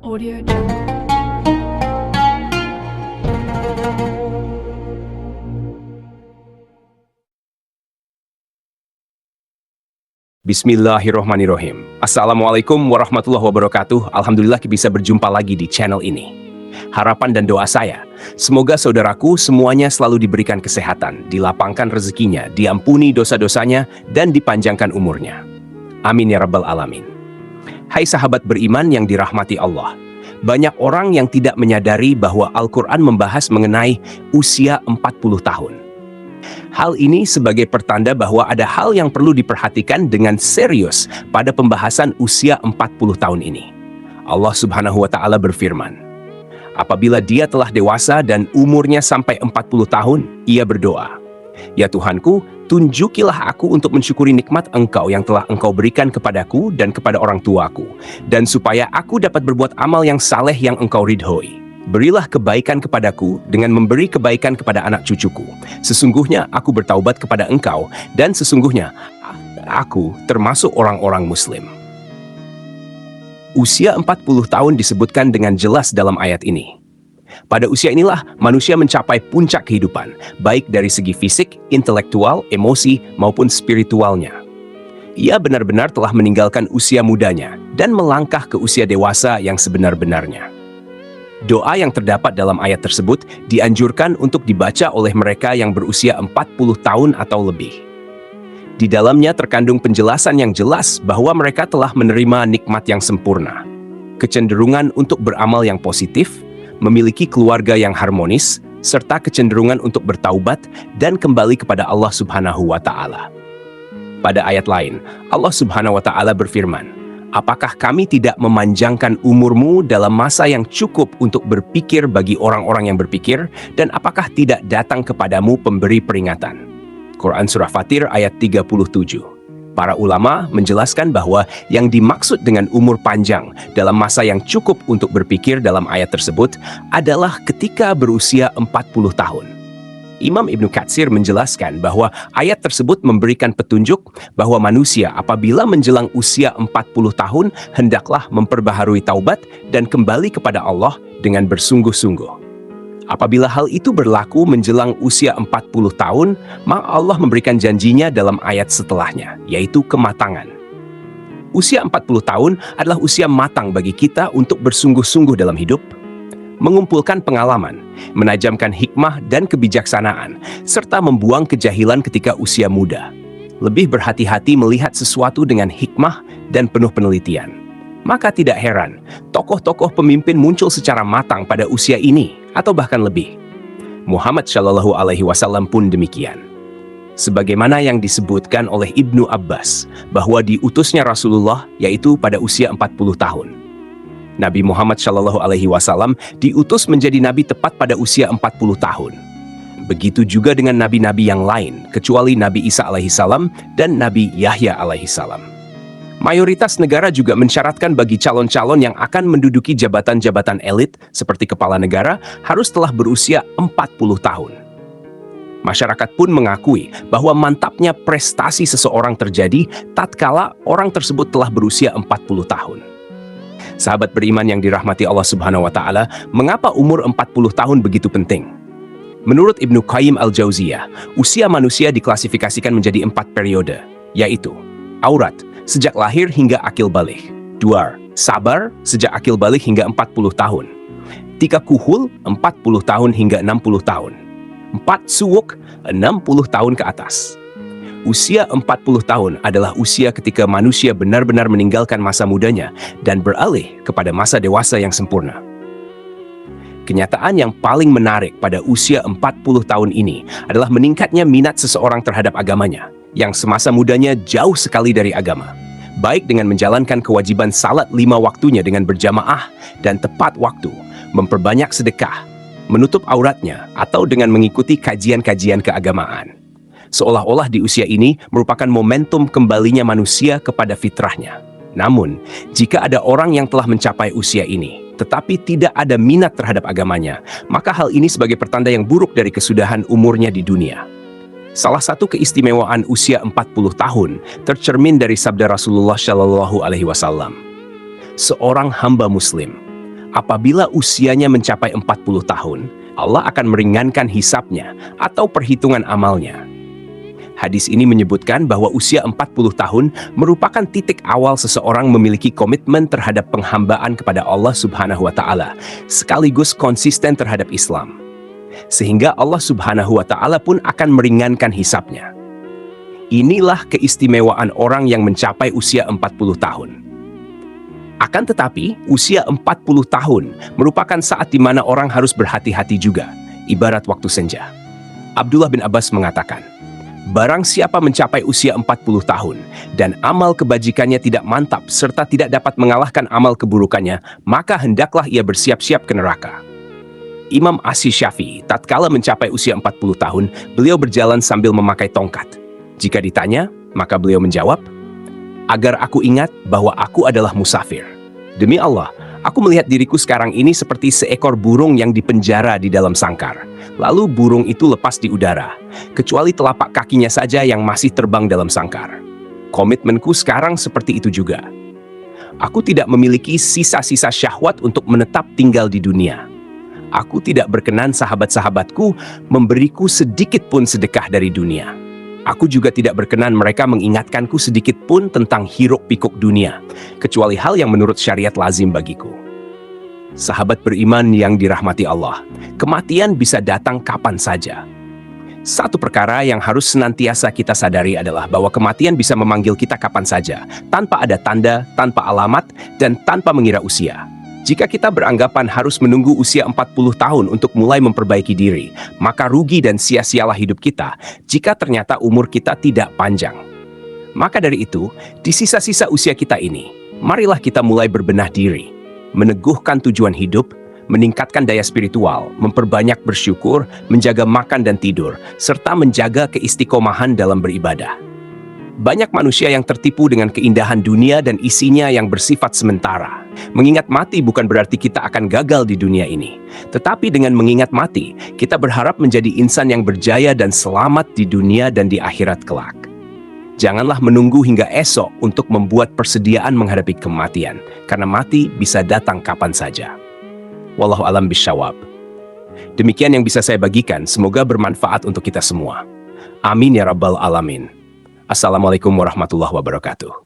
Audio Jungle. Bismillahirrohmanirrohim. Assalamualaikum warahmatullahi wabarakatuh. Alhamdulillah bisa berjumpa lagi di channel ini. Harapan dan doa saya, semoga saudaraku semuanya selalu diberikan kesehatan, dilapangkan rezekinya, diampuni dosa-dosanya, dan dipanjangkan umurnya. Amin ya rabbal alamin. Hai sahabat beriman yang dirahmati Allah. Banyak orang yang tidak menyadari bahwa Al-Quran membahas mengenai usia 40 tahun. Hal ini sebagai pertanda bahwa ada hal yang perlu diperhatikan dengan serius pada pembahasan usia 40 tahun ini. Allah Subhanahu wa Ta'ala berfirman, apabila dia telah dewasa dan umurnya sampai 40 tahun, ia berdoa, ya Tuhanku, tunjukilah aku untuk mensyukuri nikmat Engkau yang telah Engkau berikan kepadaku dan kepada orang tuaku, dan supaya aku dapat berbuat amal yang saleh yang Engkau ridhoi. Berilah kebaikan kepadaku dengan memberi kebaikan kepada anak cucuku. Sesungguhnya aku bertaubat kepada Engkau, dan sesungguhnya aku termasuk orang-orang Muslim. Usia 40 tahun disebutkan dengan jelas dalam ayat ini. Pada usia inilah manusia mencapai puncak kehidupan, baik dari segi fisik, intelektual, emosi, maupun spiritualnya. Ia benar-benar telah meninggalkan usia mudanya dan melangkah ke usia dewasa yang sebenar-benarnya. Doa yang terdapat dalam ayat tersebut dianjurkan untuk dibaca oleh mereka yang berusia 40 tahun atau lebih. Di dalamnya terkandung penjelasan yang jelas bahwa mereka telah menerima nikmat yang sempurna, kecenderungan untuk beramal yang positif, memiliki keluarga yang harmonis, serta kecenderungan untuk bertaubat dan kembali kepada Allah Subhanahu wa Ta'ala. Pada ayat lain, Allah Subhanahu wa Ta'ala berfirman, apakah kami tidak memanjangkan umurmu dalam masa yang cukup untuk berpikir bagi orang-orang yang berpikir, dan apakah tidak datang kepadamu pemberi peringatan? Quran Surah Fatir ayat 37. Para ulama menjelaskan bahwa yang dimaksud dengan umur panjang dalam masa yang cukup untuk berpikir dalam ayat tersebut adalah ketika berusia 40 tahun. Imam Ibnu Katsir menjelaskan bahwa ayat tersebut memberikan petunjuk bahwa manusia apabila menjelang usia 40 tahun hendaklah memperbaharui taubat dan kembali kepada Allah dengan bersungguh-sungguh. Apabila hal itu berlaku menjelang usia 40 tahun, maka Allah memberikan janjinya dalam ayat setelahnya, yaitu kematangan. Usia 40 tahun adalah usia matang bagi kita untuk bersungguh-sungguh dalam hidup, mengumpulkan pengalaman, menajamkan hikmah dan kebijaksanaan, serta membuang kejahilan ketika usia muda. Lebih berhati-hati melihat sesuatu dengan hikmah dan penuh penelitian. Maka tidak heran, tokoh-tokoh pemimpin muncul secara matang pada usia ini, atau bahkan lebih. Muhammad Shallallahu Alaihi Wasallam pun demikian. Sebagaimana yang disebutkan oleh Ibnu Abbas, bahwa diutusnya Rasulullah yaitu pada usia 40 tahun. Nabi Muhammad Shallallahu Alaihi Wasallam diutus menjadi nabi tepat pada usia 40 tahun. Begitu juga dengan nabi-nabi yang lain, kecuali Nabi Isa alaihissalam dan Nabi Yahya alaihissalam. Mayoritas negara juga mensyaratkan bagi calon-calon yang akan menduduki jabatan-jabatan elit seperti kepala negara harus telah berusia 40 tahun. Masyarakat pun mengakui bahwa mantapnya prestasi seseorang terjadi tatkala orang tersebut telah berusia 40 tahun. Sahabat beriman yang dirahmati Allah Subhanahu wa Ta'ala, mengapa umur 40 tahun begitu penting? Menurut Ibnu Qayyim al-Jauziyah, usia manusia diklasifikasikan menjadi 4 periode, yaitu aurat, sejak lahir hingga akil balik. 2. Sabar, sejak akil balik hingga 40 tahun. 3. Kuhul, 40 tahun hingga 60 tahun. 4. Suwuk, 60 tahun ke atas. Usia 40 tahun adalah usia ketika manusia benar-benar meninggalkan masa mudanya dan beralih kepada masa dewasa yang sempurna. Kenyataan yang paling menarik pada usia 40 tahun ini adalah meningkatnya minat seseorang terhadap agamanya, yang semasa mudanya jauh sekali dari agama, baik dengan menjalankan kewajiban salat 5 waktunya dengan berjamaah dan tepat waktu, memperbanyak sedekah, menutup auratnya, atau dengan mengikuti kajian-kajian keagamaan. Seolah-olah di usia ini merupakan momentum kembalinya manusia kepada fitrahnya. Namun, jika ada orang yang telah mencapai usia ini, tetapi tidak ada minat terhadap agamanya, maka hal ini sebagai pertanda yang buruk dari kesudahan umurnya di dunia. Salah satu keistimewaan usia 40 tahun tercermin dari sabda Rasulullah Shallallahu Alaihi Wasallam. Seorang hamba muslim Apabila usianya mencapai 40 tahun, Allah akan meringankan hisapnya atau perhitungan amalnya. Hadis ini menyebutkan bahwa usia 40 tahun merupakan titik awal seseorang memiliki komitmen terhadap penghambaan kepada Allah Subhanahu wa Ta'ala, sekaligus konsisten terhadap Islam. Sehingga Allah Subhanahu wa Ta'ala pun akan meringankan hisapnya. Inilah keistimewaan orang yang mencapai usia 40 tahun. Akan tetapi, usia 40 tahun merupakan saat di mana orang harus berhati-hati juga, ibarat waktu senja. Abdullah bin Abbas mengatakan, barang siapa mencapai usia 40 tahun dan amal kebajikannya tidak mantap serta tidak dapat mengalahkan amal keburukannya, maka hendaklah ia bersiap-siap ke neraka. Imam Asy-Syafi'i tatkala mencapai usia 40 tahun, beliau berjalan sambil memakai tongkat. Jika ditanya, maka beliau menjawab, agar aku ingat bahwa aku adalah musafir. Demi Allah, aku melihat diriku sekarang ini seperti seekor burung yang dipenjara di dalam sangkar. Lalu burung itu lepas di udara, kecuali telapak kakinya saja yang masih terbang dalam sangkar. Komitmenku sekarang seperti itu juga. Aku tidak memiliki sisa-sisa syahwat untuk menetap tinggal di dunia. Aku tidak berkenan sahabat-sahabatku memberiku sedikit pun sedekah dari dunia. Aku juga tidak berkenan mereka mengingatkanku sedikit pun tentang hiruk-pikuk dunia, kecuali hal yang menurut syariat lazim bagiku. Sahabat beriman yang dirahmati Allah, kematian bisa datang kapan saja. Satu perkara yang harus senantiasa kita sadari adalah bahwa kematian bisa memanggil kita kapan saja, tanpa ada tanda, tanpa alamat, dan tanpa mengira usia. Jika kita beranggapan harus menunggu usia 40 tahun untuk mulai memperbaiki diri, maka rugi dan sia-sialah hidup kita jika ternyata umur kita tidak panjang. Maka dari itu, di sisa-sisa usia kita ini, marilah kita mulai berbenah diri, meneguhkan tujuan hidup, meningkatkan daya spiritual, memperbanyak bersyukur, menjaga makan dan tidur, serta menjaga keistiqomahan dalam beribadah. Banyak manusia yang tertipu dengan keindahan dunia dan isinya yang bersifat sementara. Mengingat mati bukan berarti kita akan gagal di dunia ini. Tetapi dengan mengingat mati, kita berharap menjadi insan yang berjaya dan selamat di dunia dan di akhirat kelak. Janganlah menunggu hingga esok untuk membuat persediaan menghadapi kematian, karena mati bisa datang kapan saja. Wallahu a'lam bishawab. Demikian yang bisa saya bagikan, semoga bermanfaat untuk kita semua. Amin ya rabbal alamin. Assalamualaikum warahmatullahi wabarakatuh.